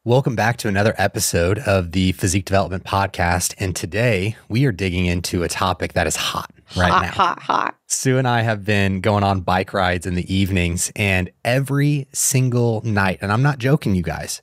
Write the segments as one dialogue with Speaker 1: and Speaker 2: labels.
Speaker 1: Welcome back to another episode of the Physique Development Podcast. And today we are digging into a topic that is hot right now.
Speaker 2: Hot.
Speaker 1: Sue and I have been going on bike rides in the evenings, and every single night, and I'm not joking, you guys,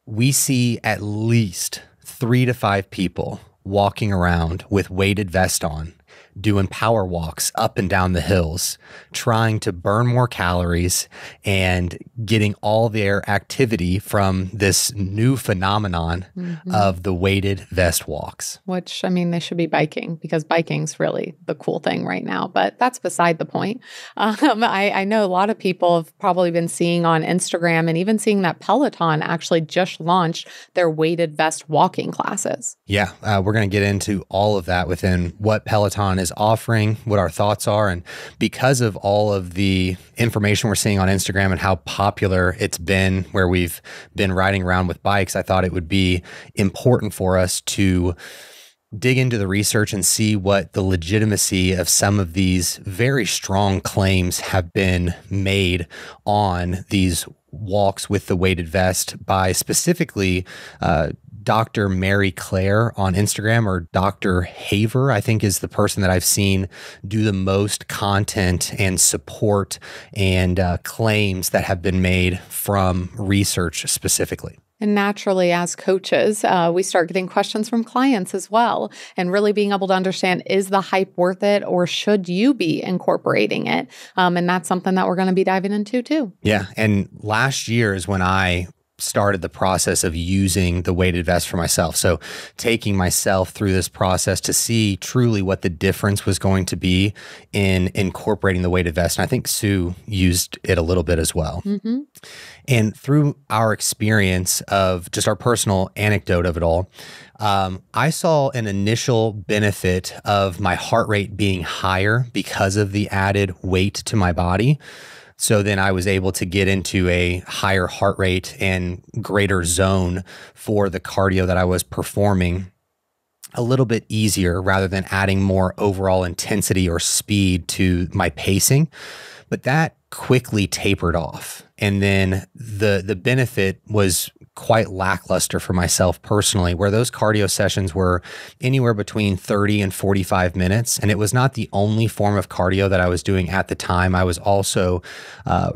Speaker 1: we see at least 3 to 5 people walking around with weighted vest on, doing power walks up and down the hills, trying to burn more calories and getting all their activity from this new phenomenon of the weighted vest walks.
Speaker 2: Which, I mean, they should be biking because biking's really the cool thing right now, but that's beside the point. I know a lot of people have probably been seeing on Instagram and even seeing that Peloton actually just launched their weighted vest walking classes.
Speaker 1: Yeah, we're going to get into all of that within what Peloton is offering, what our thoughts are. And because of all of the information we're seeing on Instagram and how popular it's been where we've been riding around with bikes, I thought it would be important for us to dig into the research and see what the legitimacy of some of these very strong claims have been made on these walks with the weighted vest by specifically Dr. Mary Claire on Instagram, or Dr. Haver, I think is the person that I've seen do the most content and support and claims that have been made from research specifically.
Speaker 2: And naturally, as coaches, we start getting questions from clients as well, and really being able to understand, is the hype worth it, or should you be incorporating it? And that's something that we're going to be diving into too.
Speaker 1: Yeah. And last year is when I started the process of using the weighted vest for myself. So taking myself through this process to see truly what the difference was going to be in incorporating the weighted vest. And I think Sue used it a little bit as well. And through our experience of just our personal anecdote of it all, I saw an initial benefit of my heart rate being higher because of the added weight to my body. So then I was able to get into a higher heart rate and greater zone for the cardio that I was performing a little bit easier rather than adding more overall intensity or speed to my pacing. But that quickly tapered off. And then the benefit was quite lackluster for myself personally, where those cardio sessions were anywhere between 30 and 45 minutes. And it was not the only form of cardio that I was doing at the time. I was also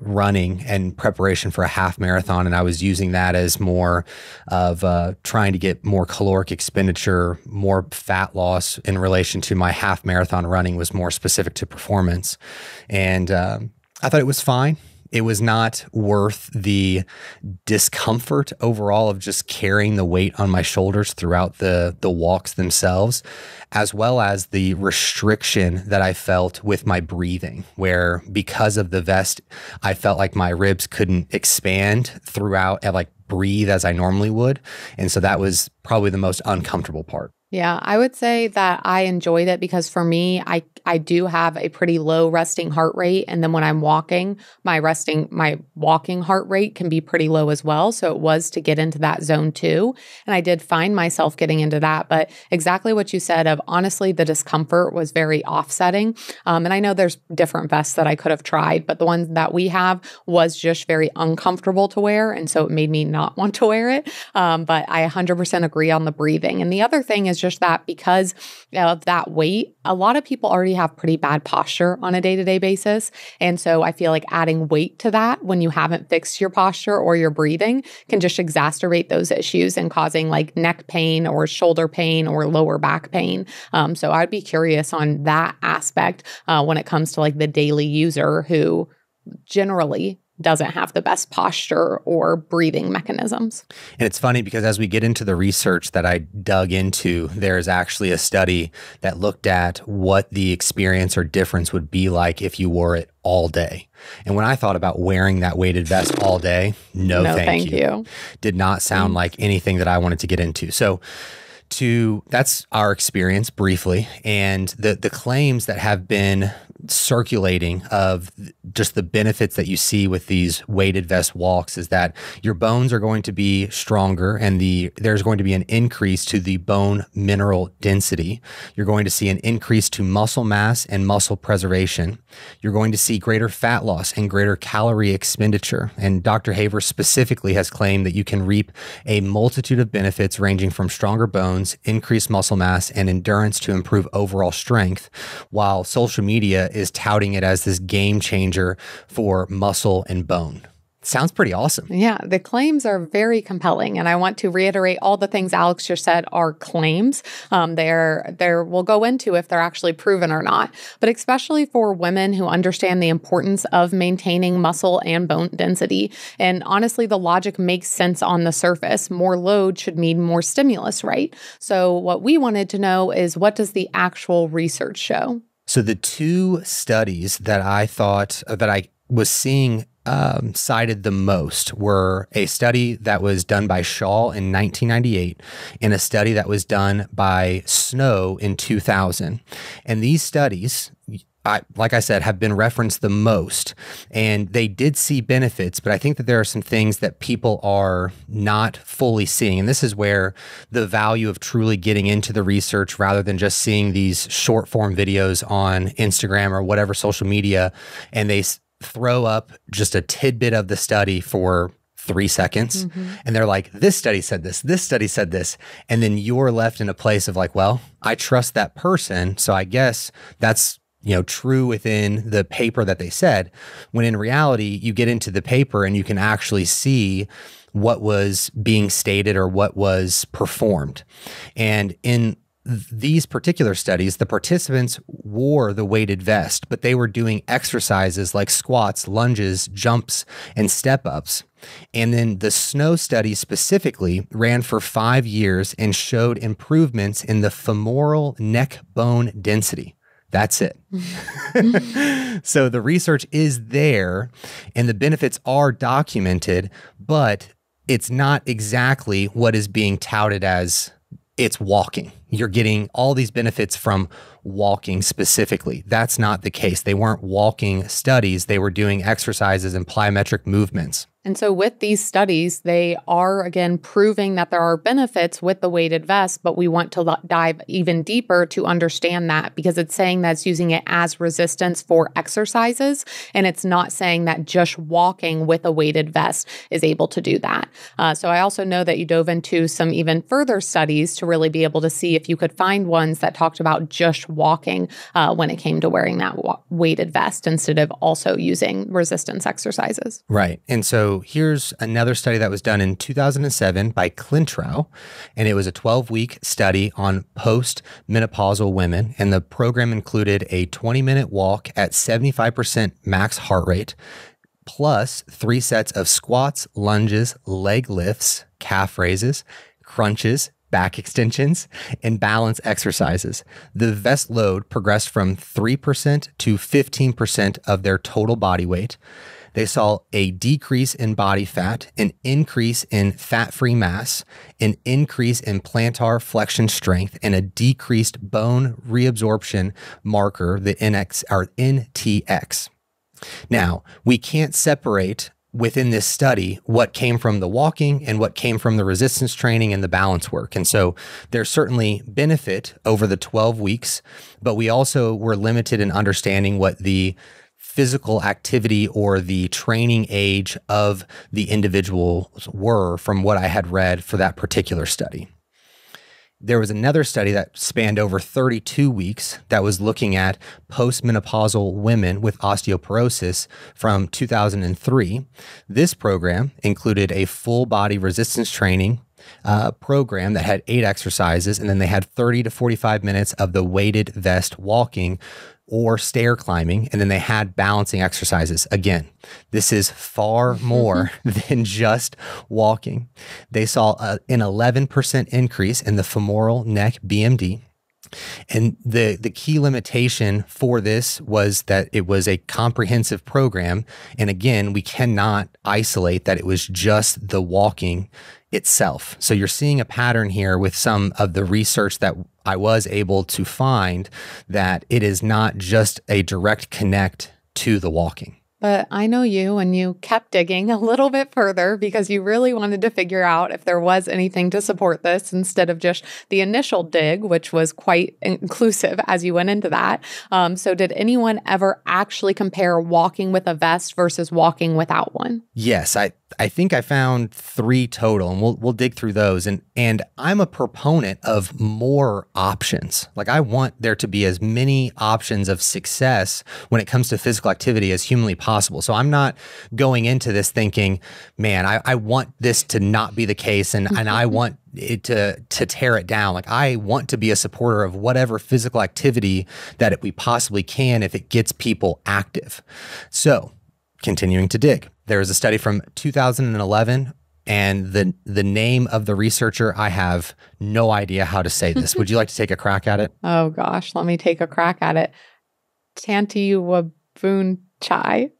Speaker 1: running in preparation for a half marathon, and I was using that as more of trying to get more caloric expenditure, more fat loss in relation to my half marathon running was more specific to performance. And I thought it was fine. It was not worth the discomfort overall of just carrying the weight on my shoulders throughout the walks themselves, as well as the restriction that I felt with my breathing, where because of the vest, I felt like my ribs couldn't expand throughout and like breathe as I normally would. And so that was probably the most uncomfortable part.
Speaker 2: Yeah, I would say that I enjoyed it because for me, I do have a pretty low resting heart rate. And then when I'm walking, my walking heart rate can be pretty low as well. So it was to get into that zone too. And I did find myself getting into that. But exactly what you said of honestly, the discomfort was very offsetting. And I know there's different vests that I could have tried, but the one that we have was just very uncomfortable to wear. And so it made me not want to wear it. But I 100% agree on the breathing. And the other thing is just that because of that weight, a lot of people already have pretty bad posture on a day-to-day basis. And so I feel like adding weight to that when you haven't fixed your posture or your breathing can just exacerbate those issues and causing like neck pain or shoulder pain or lower back pain. So I'd be curious on that aspect when it comes to like the daily user who generally doesn't have the best posture or breathing mechanisms.
Speaker 1: And it's funny because as we get into the research that I dug into, there's actually a study that looked at what the experience or difference would be like if you wore it all day. And when I thought about wearing that weighted vest all day, no thank you. Did not sound like anything that I wanted to get into. So that's our experience briefly. And the claims that have been circulating of just the benefits that you see with these weighted vest walks is that your bones are going to be stronger, and there's going to be an increase to the bone mineral density. You're going to see an increase to muscle mass and muscle preservation. You're going to see greater fat loss and greater calorie expenditure. And Dr. Haver specifically has claimed that you can reap a multitude of benefits ranging from stronger bones, increased muscle mass, and endurance to improve overall strength, while social media is touting it as this game changer for muscle and bone. Sounds pretty awesome.
Speaker 2: Yeah, the claims are very compelling. And I want to reiterate all the things Alex just said are claims. We'll go into if they're actually proven or not. But especially for women who understand the importance of maintaining muscle and bone density. And honestly, the logic makes sense on the surface. More load should mean more stimulus, right? So what we wanted to know is, what does the actual research show?
Speaker 1: So the two studies that I thought that I was seeing cited the most were a study that was done by Shaw in 1998 and a study that was done by Snow in 2000. And these studies, like I said, have been referenced the most, and they did see benefits, but I think that there are some things that people are not fully seeing. And this is where the value of truly getting into the research rather than just seeing these short form videos on Instagram or whatever social media, and they throw up just a tidbit of the study for 3 seconds. And they're like, this study said this study said this. And then you're left in a place of like, well, I trust that person, so I guess that's, true within the paper that they said, when in reality, you get into the paper and you can actually see what was being stated or what was performed. And in these particular studies, the participants wore the weighted vest, but they were doing exercises like squats, lunges, jumps, and step-ups. And then the Snow study specifically ran for 5 years and showed improvements in the femoral neck bone density. That's it. So the research is there and the benefits are documented, but it's not exactly what is being touted as it's walking. You're getting all these benefits from walking specifically. That's not the case. They weren't walking studies. They were doing exercises and plyometric movements.
Speaker 2: And so with these studies, they are, again, proving that there are benefits with the weighted vest, but we want to dive even deeper to understand that, because it's saying that it's using it as resistance for exercises, and it's not saying that just walking with a weighted vest is able to do that. So I also know that you dove into some even further studies to really be able to see if you could find ones that talked about just walking when it came to wearing that weighted vest instead of also using resistance exercises.
Speaker 1: Right. And so here's another study that was done in 2007 by Clintrow, and it was a 12-week study on post-menopausal women, and the program included a 20-minute walk at 75% max heart rate, plus 3 sets of squats, lunges, leg lifts, calf raises, crunches, back extensions, and balance exercises. The vest load progressed from 3% to 15% of their total body weight. They saw a decrease in body fat, an increase in fat-free mass, an increase in plantar flexion strength, and a decreased bone reabsorption marker, the NTX. Now, we can't separate within this study what came from the walking and what came from the resistance training and the balance work. And so there's certainly benefit over the 12 weeks, but we also were limited in understanding what the physical activity or the training age of the individuals were from what I had read for that particular study. There was another study that spanned over 32 weeks that was looking at postmenopausal women with osteoporosis from 2003. This program included a full body resistance training program that had 8 exercises, and then they had 30 to 45 minutes of the weighted vest walking or stair climbing, and then they had balancing exercises. Again, this is far more than just walking. They saw an 11% increase in the femoral neck BMD. And the key limitation for this was that it was a comprehensive program. And again, we cannot isolate that it was just the walking itself. So you're seeing a pattern here with some of the research that I was able to find, that it is not just a direct connect to the walking.
Speaker 2: But I know you, and you kept digging a little bit further because you really wanted to figure out if there was anything to support this instead of just the initial dig, which was quite inclusive as you went into that. So did anyone ever actually compare walking with a vest versus walking without one?
Speaker 1: Yes, I think I found 3 total, and we'll dig through those. And I'm a proponent of more options. Like, I want there to be as many options of success when it comes to physical activity as humanly possible. So I'm not going into this thinking, man, I want this to not be the case, and I want it to tear it down. Like, I want to be a supporter of whatever physical activity that we possibly can if it gets people active. So continuing to dig. There was a study from 2011, and the name of the researcher, I have no idea how to say this. Would you like to take a crack at it?
Speaker 2: Oh gosh, let me take a crack at it. Tantiwabunchai.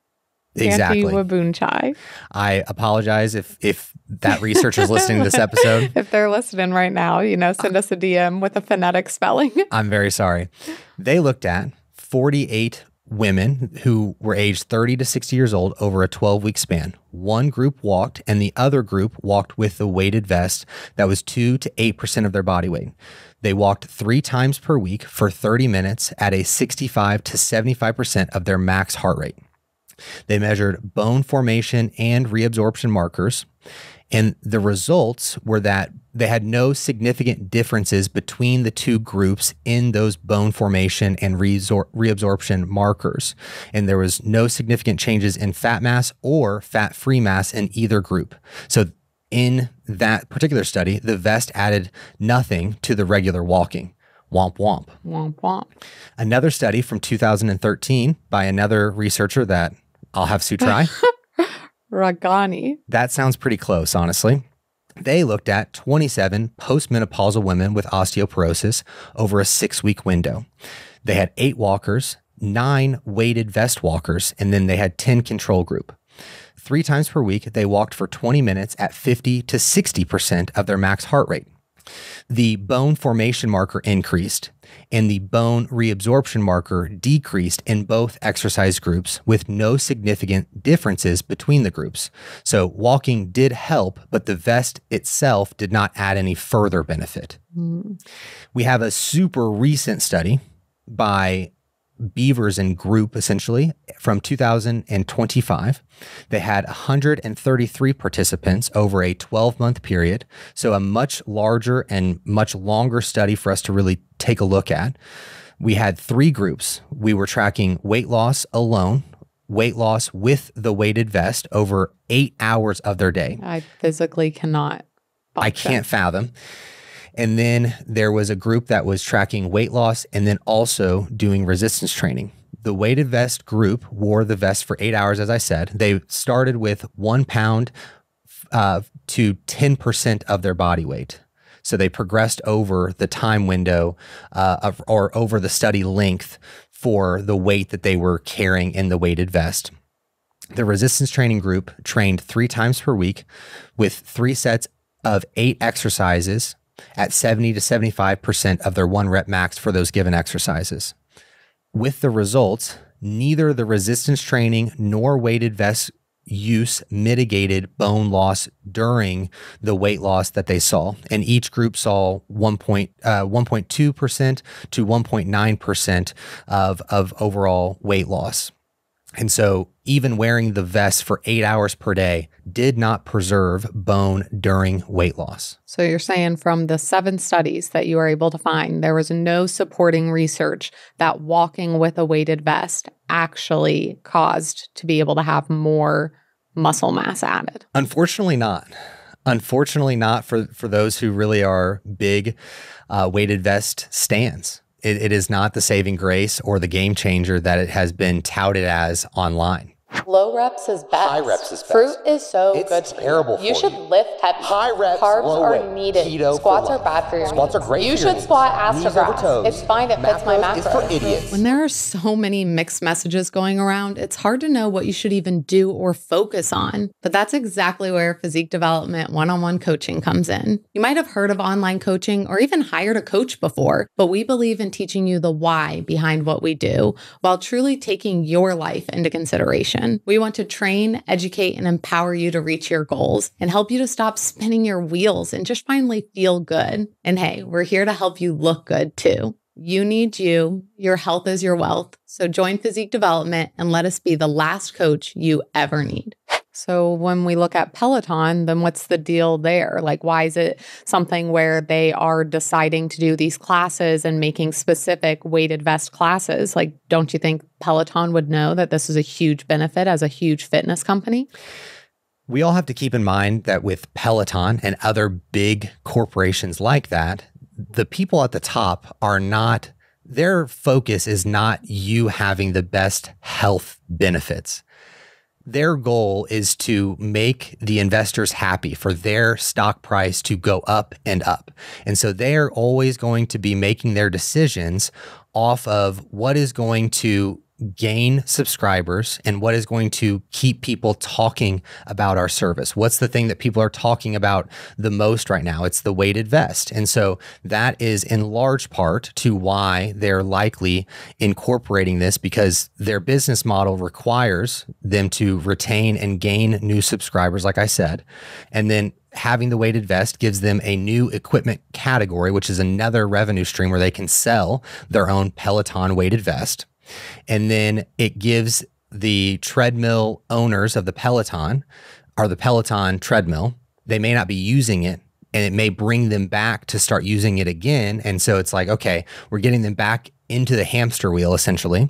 Speaker 1: Exactly.
Speaker 2: Tantiwabunchai.
Speaker 1: I apologize if that researcher is listening to this episode.
Speaker 2: If they're listening right now, send us a DM with a phonetic spelling.
Speaker 1: I'm very sorry. They looked at 48 women who were aged 30 to 60 years old over a 12-week span. One group walked, and the other group walked with a weighted vest that was 2 to 8% of their body weight. They walked 3 times per week for 30 minutes at a 65 to 75% of their max heart rate. They measured bone formation and reabsorption markers, and the results were that they had no significant differences between the 2 groups in those bone formation and reabsorption markers. And there was no significant changes in fat mass or fat-free mass in either group. So in that particular study, the vest added nothing to the regular walking. Womp womp.
Speaker 2: Womp womp.
Speaker 1: Another study from 2013 by another researcher that I'll have Sue try.
Speaker 2: Ragani.
Speaker 1: That sounds pretty close, honestly. They looked at 27 postmenopausal women with osteoporosis over a 6-week window. They had 8 walkers, 9 weighted vest walkers, and then they had 10 control group. 3 times per week, they walked for 20 minutes at 50 to 60% of their max heart rate. The bone formation marker increased, and the bone reabsorption marker decreased in both exercise groups with no significant differences between the groups. So walking did help, but the vest itself did not add any further benefit. We have a super recent study by Beavers and Group, essentially, from 2025. They had 133 participants over a 12-month period, so a much larger and much longer study for us to really take a look at. We had 3 groups. We were tracking weight loss alone, weight loss with the weighted vest over 8 hours of their day.
Speaker 2: I physically cannot.
Speaker 1: I can't fathom. And then there was a group that was tracking weight loss and then also doing resistance training. The weighted vest group wore the vest for 8 hours, as I said. They started with 1 pound to 10% of their body weight. So they progressed over the time window or over the study length for the weight that they were carrying in the weighted vest. The resistance training group trained 3 times per week with 3 sets of 8 exercises at 70 to 75% of their 1 rep max for those given exercises. With the results, neither the resistance training nor weighted vest use mitigated bone loss during the weight loss that they saw. And each group saw 1.2% to 1.9% of overall weight loss. And so even wearing the vest for 8 hours per day did not preserve bone during weight loss.
Speaker 2: So you're saying from the 7 studies that you were able to find, there was no supporting research that walking with a weighted vest actually caused to be able to have more muscle mass added?
Speaker 1: Unfortunately not. Unfortunately not for those who really are big weighted vest stans. It is not the saving grace or the game changer that it has been touted as online.
Speaker 2: Low reps is best.
Speaker 1: High reps is best.
Speaker 2: Fruit is so
Speaker 1: It's
Speaker 2: good.
Speaker 1: terrible for
Speaker 2: you. You should lift heavy.
Speaker 1: High reps,
Speaker 2: Carbs
Speaker 1: low
Speaker 2: are
Speaker 1: weight.
Speaker 2: needed.
Speaker 1: Keto
Speaker 2: Squats
Speaker 1: for
Speaker 2: are bad for your
Speaker 1: Squats
Speaker 2: knees.
Speaker 1: are great
Speaker 2: You
Speaker 1: for your
Speaker 2: should
Speaker 1: knees.
Speaker 2: squat ass to
Speaker 1: Knees over
Speaker 2: grass.
Speaker 1: toes.
Speaker 2: It's fine. It fits my macros.
Speaker 1: Is for idiots.
Speaker 2: When there are so many mixed messages going around, it's hard to know what you should even do or focus on. But that's exactly where physique development one-on-one coaching comes in. You might have heard of online coaching or even hired a coach before, but we believe in teaching you the why behind what we do while truly taking your life into consideration. We want to train, educate, and empower you to reach your goals and help you to stop spinning your wheels and just finally feel good. And hey, we're here to help you look good too. You need you. Your health is your wealth. So join Physique Development and let us be the last coach you ever need. So when we look at Peloton, then what's the deal there? Like, why is it something where they are deciding to do these classes and making specific weighted vest classes? Like, don't you think Peloton would know that this is a huge benefit as a huge fitness company?
Speaker 1: We all have to keep in mind that with Peloton and other big corporations like that, the people at the top are not, their focus is not you having the best health benefits. Their goal is to make the investors happy for their stock price to go up and up. And so they're always going to be making their decisions off of what is going to gain subscribers and what is going to keep people talking about our service. What's the thing that people are talking about the most right now? It's the weighted vest. And so that is in large part to why they're likely incorporating this, because their business model requires them to retain and gain new subscribers, like I said. And then having the weighted vest gives them a new equipment category, which is another revenue stream where they can sell their own Peloton weighted vest. And then it gives the treadmill owners of the Peloton or the Peloton treadmill, they may not be using it, and it may bring them back to start using it again. And so it's like, okay, we're getting them back into the hamster wheel essentially.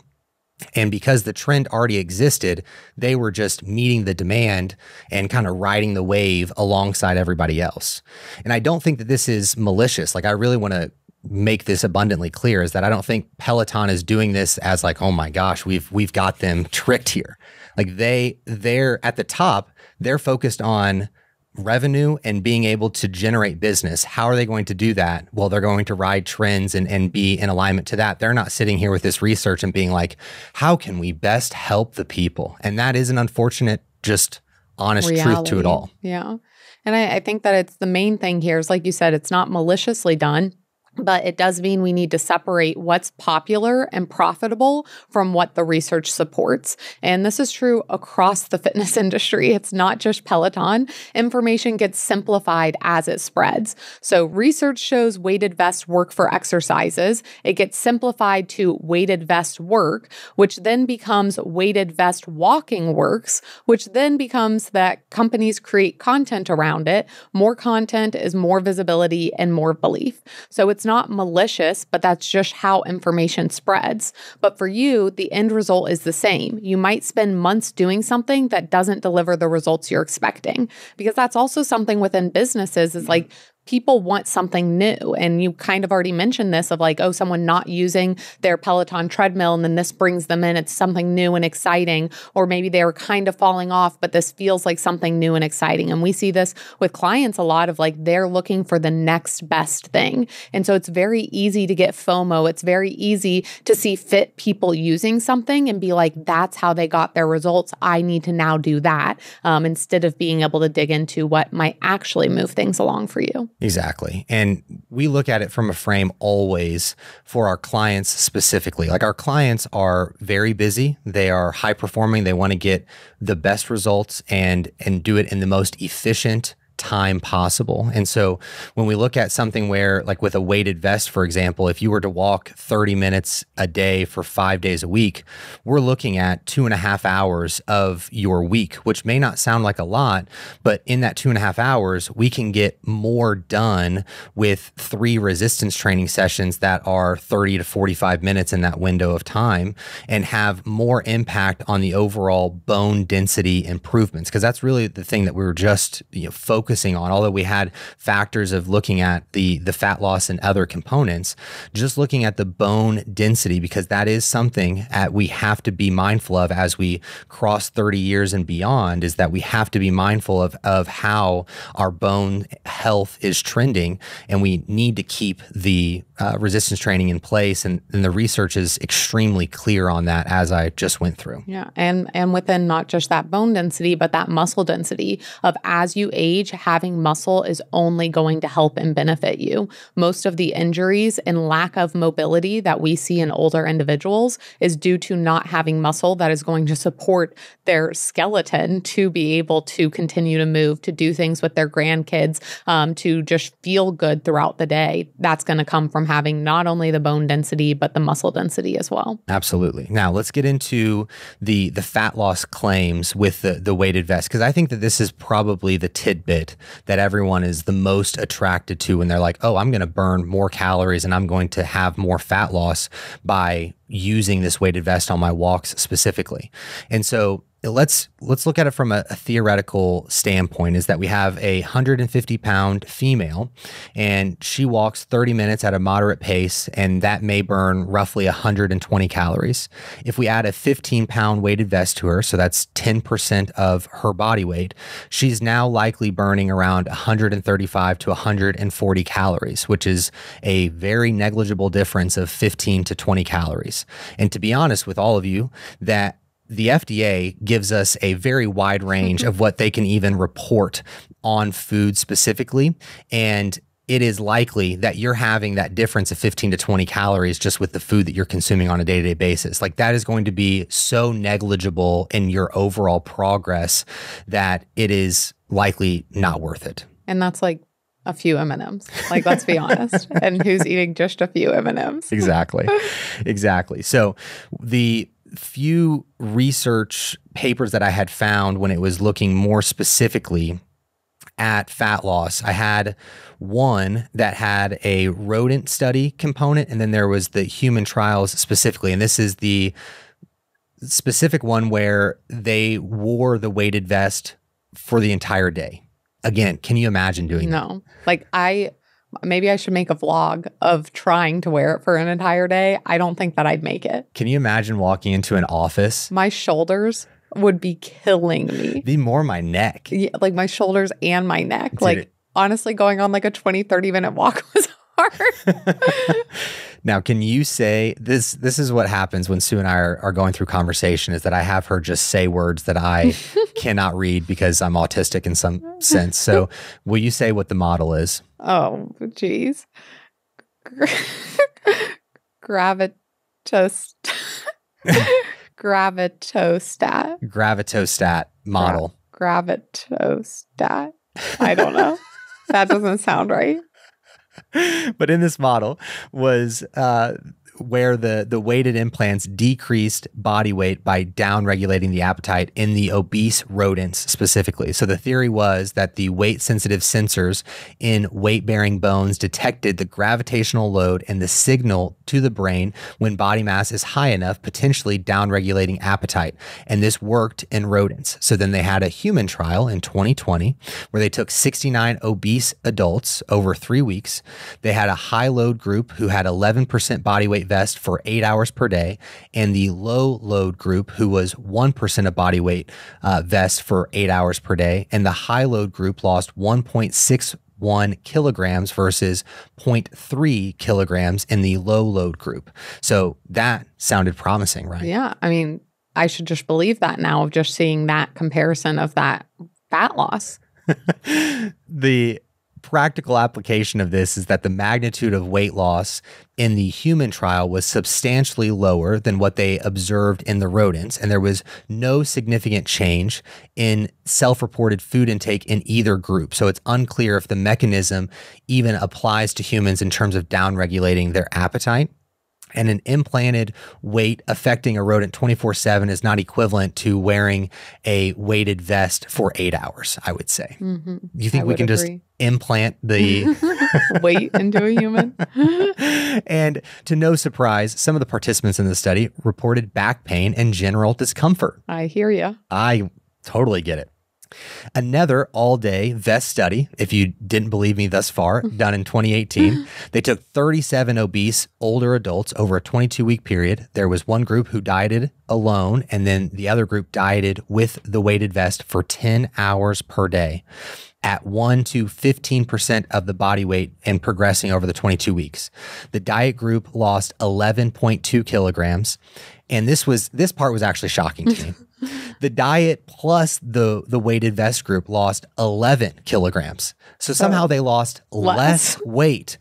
Speaker 1: And because the trend already existed, they were just meeting the demand and kind of riding the wave alongside everybody else. And I don't think that this is malicious. Like, I really want to make this abundantly clear, is that I don't think Peloton is doing this as like, oh my gosh, we've got them tricked here. Like, they're at the top, they're focused on revenue and being able to generate business. How are they going to do that? Well, they're going to ride trends and be in alignment to that. They're not sitting here with this research and being like, how can we best help the people? And that is an unfortunate, just honest truth to it all.
Speaker 2: Yeah. And I think that it's the main thing here is, like you said, it's not maliciously done. But it does mean we need to separate what's popular and profitable from what the research supports. And this is true across the fitness industry. It's not just Peloton. Information gets simplified as it spreads. So research shows weighted vests work for exercises. It gets simplified to weighted vest work, which then becomes weighted vest walking works, which then becomes that companies create content around it. More content is more visibility and more belief. So it's not malicious, but that's just how information spreads. But for you, the end result is the same. You might spend months doing something that doesn't deliver the results you're expecting, because that's also something within businesses is like, people want something new. And you kind of already mentioned this of like, oh, someone not using their Peloton treadmill, and then this brings them in. It's something new and exciting. Or maybe they were kind of falling off, but this feels like something new and exciting. And we see this with clients a lot of like, they're looking for the next best thing. And so it's very easy to get FOMO. It's very easy to see fit people using something and be like, that's how they got their results. I need to now do that, instead of being able to dig into what might actually move things along for you.
Speaker 1: Exactly. And we look at it from a frame always for our clients specifically. Like, our clients are very busy. They are high performing. They want to get the best results and do it in the most efficient time possible. And so when we look at something where, like with a weighted vest, for example, if you were to walk 30 minutes a day for 5 days a week, we're looking at 2.5 hours of your week, which may not sound like a lot, but in that 2.5 hours, we can get more done with 3 resistance training sessions that are 30 to 45 minutes in that window of time, and have more impact on the overall bone density improvements. Because that's really the thing that we were just focused focusing on, although we had factors of looking at the fat loss and other components, just looking at the bone density, because that is something we have to be mindful of as we cross 30 years and beyond, is that we have to be mindful of how our bone health is trending, and we need to keep the resistance training in place. And the research is extremely clear on that, as I just went through.
Speaker 2: Yeah. And within not just that bone density, but that muscle density of, as you age, having muscle is only going to help and benefit you. Most of the injuries and lack of mobility that we see in older individuals is due to not having muscle that is going to support their skeleton to be able to continue to move, to do things with their grandkids, to just feel good throughout the day. That's going to come from having not only the bone density, but the muscle density as well.
Speaker 1: Absolutely. Now let's get into the fat loss claims with the weighted vest, because I think that this is probably the tidbit that everyone is the most attracted to when they're like, oh, I'm going to burn more calories and I'm going to have more fat loss by using this weighted vest on my walks specifically. And so let's look at it from a theoretical standpoint, is that we have a 150-pound female and she walks 30 minutes at a moderate pace, and that may burn roughly 120 calories. If we add a 15-pound weighted vest to her, so that's 10% of her body weight, she's now likely burning around 135 to 140 calories, which is a very negligible difference of 15 to 20 calories. And to be honest with all of you, that the FDA gives us a very wide range of what they can even report on food specifically. And it is likely that you're having that difference of 15 to 20 calories just with the food that you're consuming on a day-to-day basis. Like, that is going to be so negligible in your overall progress that it is likely not worth it.
Speaker 2: And that's like a few M&Ms. Like, let's be honest. And who's eating just a few M&Ms?
Speaker 1: Exactly. Exactly. So the few research papers that I had found when it was looking more specifically at fat loss, I had one that had a rodent study component, and then there was the human trials specifically. And this is the specific one where they wore the weighted vest for the entire day. Again, can you imagine doing that?
Speaker 2: No. Like, maybe I should make a vlog of trying to wear it for an entire day. I don't think that I'd make it.
Speaker 1: Can you imagine walking into an office?
Speaker 2: My shoulders would be killing me.
Speaker 1: Be more my neck.
Speaker 2: Yeah, like my shoulders and my neck. Like, honestly, going on like a 20, 30-minute walk was hard.
Speaker 1: Now, can you say, this is what happens when Sue and I are going through conversation, is that I have her just say words that I cannot read because I'm autistic in some sense. So will you say what the model is?
Speaker 2: Oh, geez. Gravitostat.
Speaker 1: Gravitostat model.
Speaker 2: Gravitostat. I don't know. That doesn't sound right.
Speaker 1: But in this model was where the weighted implants decreased body weight by down-regulating the appetite in the obese rodents specifically. So the theory was that the weight-sensitive sensors in weight-bearing bones detected the gravitational load and the signal to the brain when body mass is high enough, potentially down-regulating appetite. And this worked in rodents. So then they had a human trial in 2020 where they took 69 obese adults over 3 weeks. They had a high-load group who had 11% body weight vest for 8 hours per day, and the low load group who was 1% of body weight vest for 8 hours per day. And the high load group lost 1.61 kilograms versus 0.3 kilograms in the low load group. So that sounded promising, right?
Speaker 2: Yeah. I mean, I should just believe that now of just seeing that comparison of that fat loss.
Speaker 1: The practical application of this is that the magnitude of weight loss in the human trial was substantially lower than what they observed in the rodents, and there was no significant change in self-reported food intake in either group. So it's unclear if the mechanism even applies to humans in terms of down-regulating their appetite. And an implanted weight affecting a rodent 24/7 is not equivalent to wearing a weighted vest for 8 hours, I would say.
Speaker 2: Mm-hmm.
Speaker 1: You think we can just implant the
Speaker 2: weight into a human?
Speaker 1: And to no surprise, some of the participants in the study reported back pain and general discomfort.
Speaker 2: I hear you.
Speaker 1: I totally get it. Another all-day VEST study, if you didn't believe me thus far, done in 2018. They took 37 obese older adults over a 22-week period. There was one group who dieted alone, and then the other group dieted with the weighted vest for 10 hours per day at 1 to 15% of the body weight and progressing over the 22 weeks. The diet group lost 11.2 kilograms. And this part was actually shocking to me. The diet plus the weighted vest group lost 11 kilograms. So somehow they lost less weight.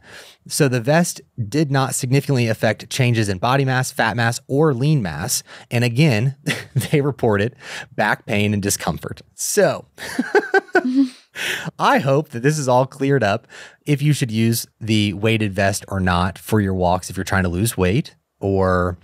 Speaker 1: So the vest did not significantly affect changes in body mass, fat mass, or lean mass. And again, they reported back pain and discomfort. So I hope that this is all cleared up if you should use the weighted vest or not for your walks if you're trying to lose weight or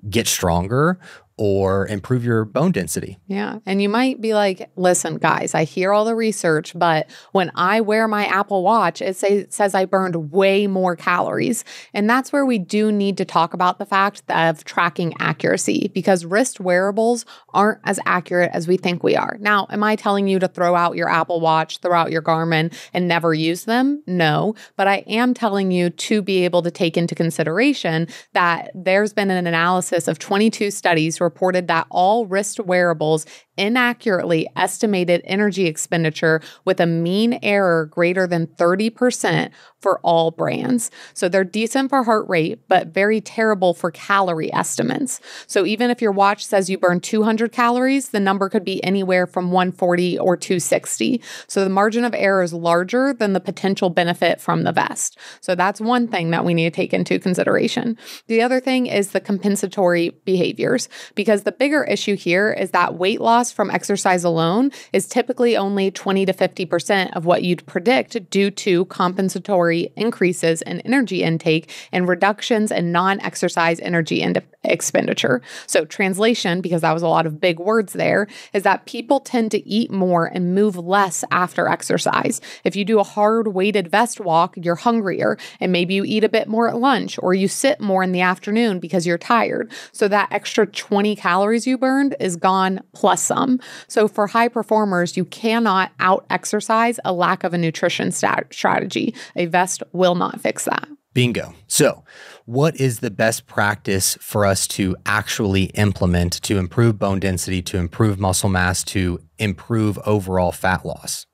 Speaker 1: get stronger or improve your bone density.
Speaker 2: Yeah. And you might be like, listen, guys, I hear all the research, but when I wear my Apple Watch, it says I burned way more calories. And that's where we do need to talk about the fact of tracking accuracy, because wrist wearables aren't as accurate as we think we are. Now, am I telling you to throw out your Apple Watch, throw out your Garmin, and never use them? No. But I am telling you to be able to take into consideration that there's been an analysis of 22 studies reported that all wrist wearables inaccurately estimated energy expenditure with a mean error greater than 30% for all brands. So they're decent for heart rate, but very terrible for calorie estimates. So even if your watch says you burn 200 calories, the number could be anywhere from 140 or 260. So the margin of error is larger than the potential benefit from the vest. So that's one thing that we need to take into consideration. The other thing is the compensatory behaviors, because the bigger issue here is that weight loss from exercise alone is typically only 20 to 50% of what you'd predict due to compensatory increases in energy intake and reductions in non-exercise energy expenditure. So translation, because that was a lot of big words there, is that people tend to eat more and move less after exercise. If you do a hard weighted vest walk, you're hungrier, and maybe you eat a bit more at lunch, or you sit more in the afternoon because you're tired. So that extra 20 calories you burned is gone plus some. So for high performers, you cannot out-exercise a lack of a nutrition strategy. A vest will not fix that.
Speaker 1: Bingo. So what is the best practice for us to actually implement to improve bone density, to improve muscle mass, to improve overall fat loss?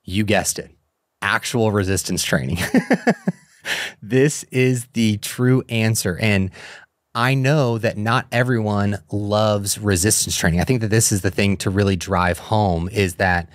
Speaker 1: You guessed it. Actual resistance training. This is the true answer. And I know that not everyone loves resistance training. I think that this is the thing to really drive home, is that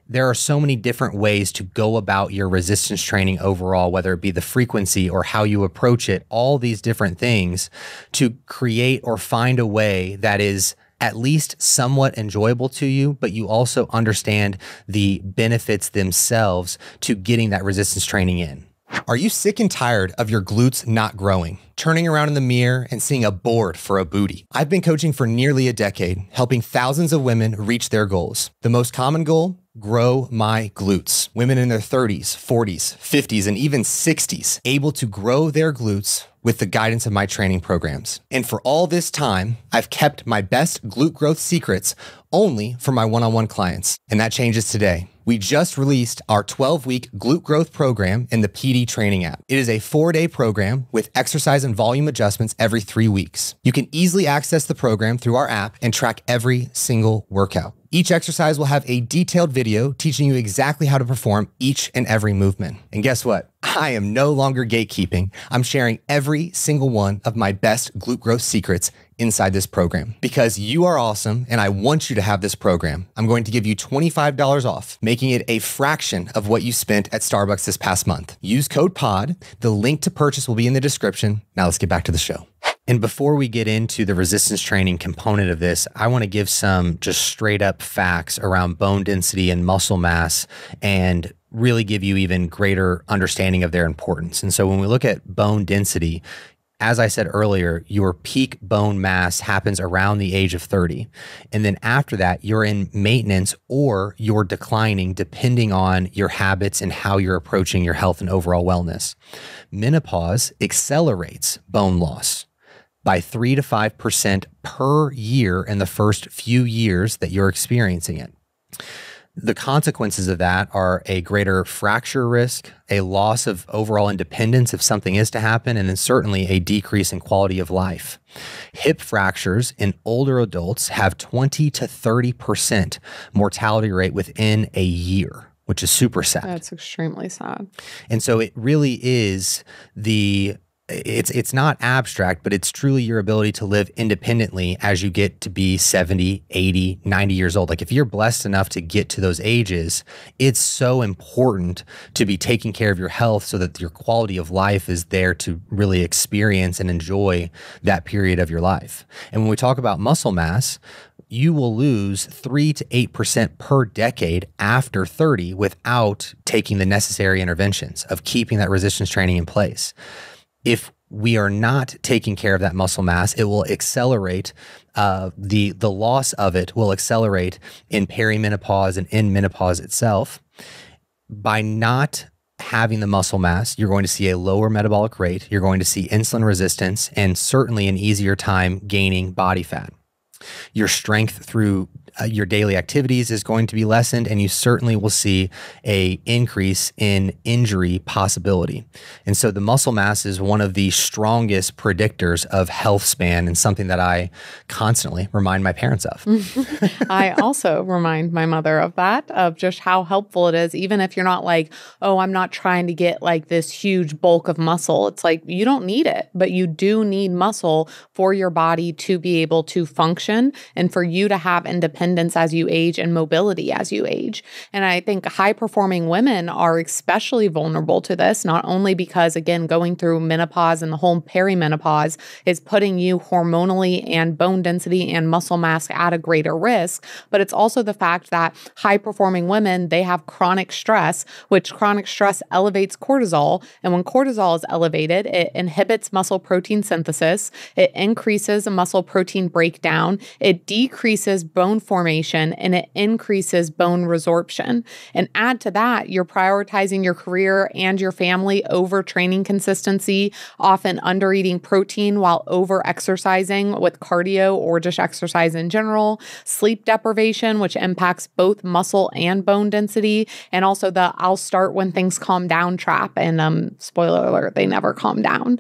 Speaker 1: there are so many different ways to go about your resistance training overall, whether it be the frequency or how you approach it, all these different things to create or find a way that is at least somewhat enjoyable to you, but you also understand the benefits themselves to getting that resistance training in. Are you sick and tired of your glutes not growing, turning around in the mirror and seeing a board for a booty? I've been coaching for nearly a decade, helping thousands of women reach their goals. The most common goal: grow my glutes. Women in their 30s, 40s, 50s, and even 60s able to grow their glutes with the guidance of my training programs. And for all this time, I've kept my best glute growth secrets only for my one-on-one clients. And that changes today. We just released our 12-week glute growth program in the PD training app. It is a 4-day program with exercise and volume adjustments every 3 weeks. You can easily access the program through our app and track every single workout. Each exercise will have a detailed video teaching you exactly how to perform each and every movement. And guess what? I am no longer gatekeeping. I'm sharing every single one of my best glute growth secrets inside this program because you are awesome and I want you to have this program. I'm going to give you $25 off, making it a fraction of what you spent at Starbucks this past month. Use code POD. The link to purchase will be in the description. Now let's get back to the show. And before we get into the resistance training component of this, I want to give some just straight up facts around bone density and muscle mass and really give you even greater understanding of their importance. And so when we look at bone density, as I said earlier, your peak bone mass happens around the age of 30. And then after that, you're in maintenance or you're declining depending on your habits and how you're approaching your health and overall wellness. Menopause accelerates bone loss by 3 to 5% per year in the first few years that you're experiencing it. The consequences of that are a greater fracture risk, a loss of overall independence if something is to happen, and then certainly a decrease in quality of life. Hip fractures in older adults have 20 to 30% mortality rate within a year, which is super sad.
Speaker 2: That's extremely sad.
Speaker 1: And so it really is it's not abstract, but it's truly your ability to live independently as you get to be 70, 80, 90 years old. Like if you're blessed enough to get to those ages, it's so important to be taking care of your health so that your quality of life is there to really experience and enjoy that period of your life. And when we talk about muscle mass, you will lose 3 to 8% per decade after 30 without taking the necessary interventions of keeping that resistance training in place. If we are not taking care of that muscle mass, it will accelerate, the loss of it will accelerate in perimenopause and in menopause itself. By not having the muscle mass, you're going to see a lower metabolic rate, you're going to see insulin resistance, and certainly an easier time gaining body fat. Your strength through your daily activities is going to be lessened, and you certainly will see a increase in injury possibility. And so the muscle mass is one of the strongest predictors of health span, and something that I constantly remind my parents of.
Speaker 2: I also remind my mother of that, of just how helpful it is, even if you're not like, oh, I'm not trying to get like this huge bulk of muscle. It's like, you don't need it, but you do need muscle for your body to be able to function and for you to have independence as you age and mobility as you age. And I think high-performing women are especially vulnerable to this, not only because, again, going through menopause and the whole perimenopause is putting you hormonally and bone density and muscle mass at a greater risk, but it's also the fact that high-performing women, they have chronic stress, which chronic stress elevates cortisol. And when cortisol is elevated, it inhibits muscle protein synthesis, it increases muscle protein breakdown, it decreases bone formation, and it increases bone resorption. And add to that, you're prioritizing your career and your family over training consistency, often under eating protein while over exercising with cardio or just exercise in general, sleep deprivation, which impacts both muscle and bone density, and also the I'll start when things calm down trap. And spoiler alert, they never calm down.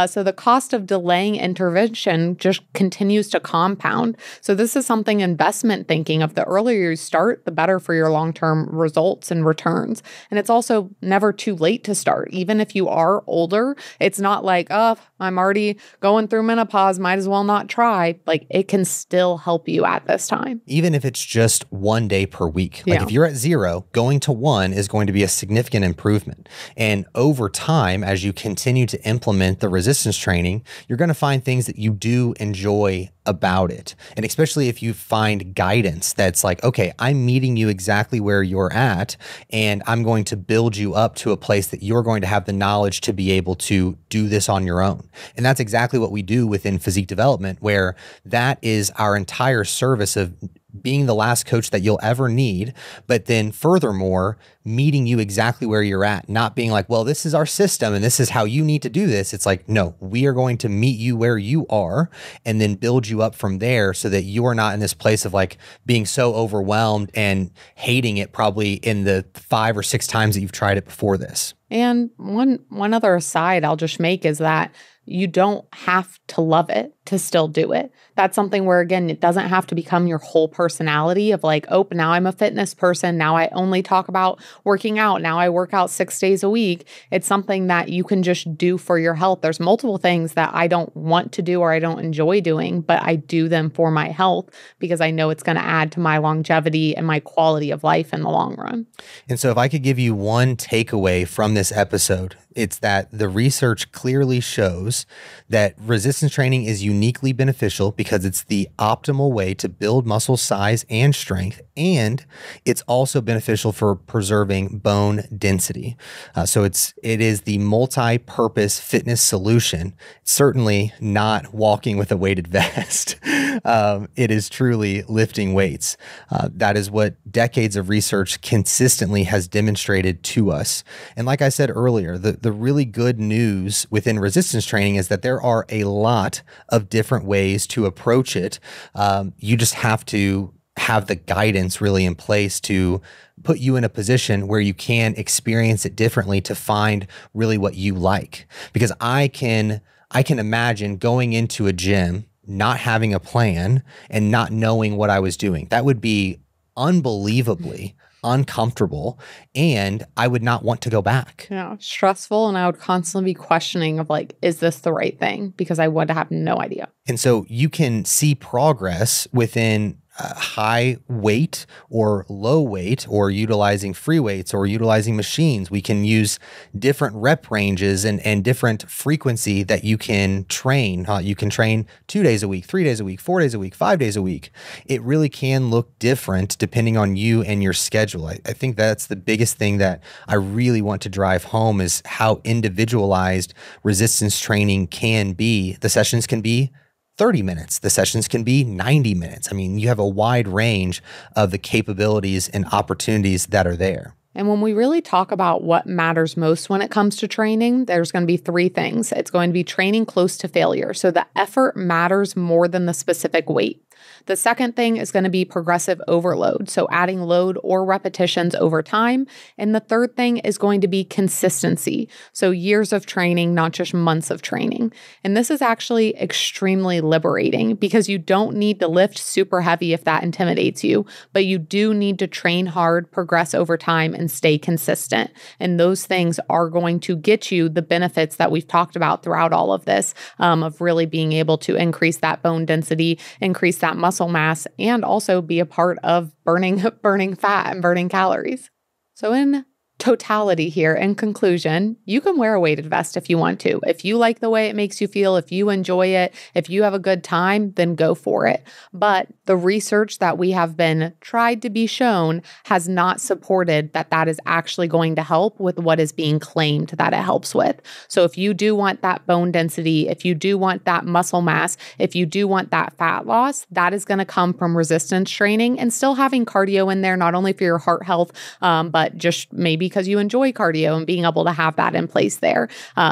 Speaker 2: So the cost of delaying intervention just continues to compound. So this is something investment thinking of the earlier you start, the better for your long-term results and returns. And it's also never too late to start. Even if you are older, it's not like, oh, I'm already going through menopause, might as well not try. Like it can still help you at this time.
Speaker 1: Even if it's just 1 day per week. Like if you're at 0, going to 1 is going to be a significant improvement. And over time, as you continue to implement the resistance training, you're going to find things that you do enjoy about it. And especially if you find guidance that's like, okay, I'm meeting you exactly where you're at, and I'm going to build you up to a place that you're going to have the knowledge to be able to do this on your own. And that's exactly what we do within physique development, where that is our entire service of being the last coach that you'll ever need, but then furthermore, meeting you exactly where you're at, not being like, well, this is our system and this is how you need to do this. It's like, no, we are going to meet you where you are and then build you up from there so that you are not in this place of like being so overwhelmed and hating it probably in the 5 or 6 times that you've tried it before this.
Speaker 2: And one other aside I'll just make is that you don't have to love it to still do it. That's something where, again, it doesn't have to become your whole personality of like, oh, now I'm a fitness person. Now I only talk about working out. Now I work out 6 days a week. It's something that you can just do for your health. There's multiple things that I don't want to do or I don't enjoy doing, but I do them for my health because I know it's going to add to my longevity and my quality of life in the long run.
Speaker 1: And so if I could give you one takeaway from this episode, it's that the research clearly shows that resistance training is uniquely beneficial because it's the optimal way to build muscle size and strength, and it's also beneficial for preserving bone density. So it is the multi-purpose fitness solution. It's certainly not walking with a weighted vest. It is truly lifting weights. That is what decades of research consistently has demonstrated to us. And like I said earlier, the really good news within resistance training is that there are a lot of different ways to approach it. You just have to have the guidance really in place to put you in a position where you can experience it differently to find really what you like. Because I can imagine going into a gym, not having a plan and not knowing what I was doing. That would be unbelievably uncomfortable, and I would not want to go back.
Speaker 2: Yeah, stressful. And I would constantly be questioning of like, is this the right thing? Because I would have no idea.
Speaker 1: And so you can see progress within high weight or low weight, or utilizing free weights or utilizing machines. We can use different rep ranges and different frequency that you can train. You can train 2 days a week, 3 days a week, 4 days a week, 5 days a week. It really can look different depending on you and your schedule. I think that's the biggest thing that I really want to drive home, is how individualized resistance training can be. The sessions can be 30 minutes. The sessions can be 90 minutes. I mean, you have a wide range of the capabilities and opportunities that are there.
Speaker 2: And when we really talk about what matters most when it comes to training, there's going to be 3 things. It's going to be training close to failure. So the effort matters more than the specific weight. The second thing is going to be progressive overload, so adding load or repetitions over time. And the third thing is going to be consistency, so years of training, not just months of training. And this is actually extremely liberating, because you don't need to lift super heavy if that intimidates you, but you do need to train hard, progress over time, and stay consistent. And those things are going to get you the benefits that we've talked about throughout all of this, of really being able to increase that bone density, increase that muscle mass, and also be a part of burning fat and burning calories. So in totality here, in conclusion, you can wear a weighted vest if you want to. If you like the way it makes you feel, if you enjoy it, if you have a good time, then go for it. But the research that we have been tried to be shown has not supported that that is actually going to help with what is being claimed that it helps with. So if you do want that bone density, if you do want that muscle mass, if you do want that fat loss, that is going to come from resistance training and still having cardio in there, not only for your heart health, but just maybe because you enjoy cardio and being able to have that in place there.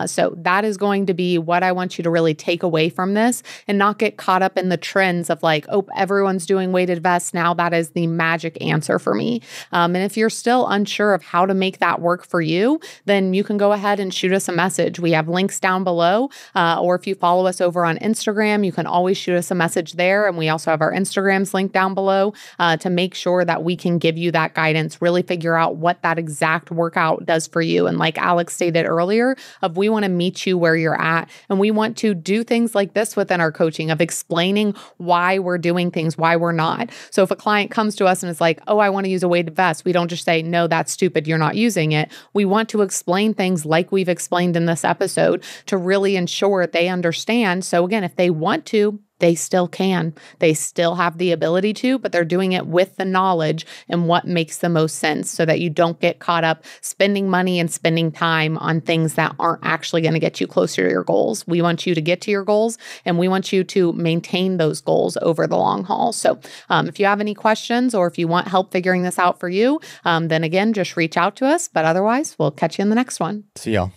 Speaker 2: So that is going to be what I want you to really take away from this, and not get caught up in the trends of like, oh, everyone's doing weighted vests now, that is the magic answer for me. And if you're still unsure of how to make that work for you, then you can go ahead and shoot us a message. We have links down below, or if you follow us over on Instagram, you can always shoot us a message there. And we also have our Instagrams linked down below to make sure that we can give you that guidance, really figure out what that exact workout does for you. And like Alex stated earlier, we want to meet you where you're at. And we want to do things like this within our coaching of explaining why we're doing things, why we're not. So if a client comes to us and is like, oh, I want to use a weighted vest, we don't just say, no, that's stupid, you're not using it. We want to explain things like we've explained in this episode to really ensure they understand. So again, if they want to, they still can. They still have the ability to, but they're doing it with the knowledge and what makes the most sense, so that you don't get caught up spending money and spending time on things that aren't actually going to get you closer to your goals. We want you to get to your goals, and we want you to maintain those goals over the long haul. So if you have any questions, or if you want help figuring this out for you, then again, just reach out to us. But otherwise, we'll catch you in the next one.
Speaker 1: See y'all.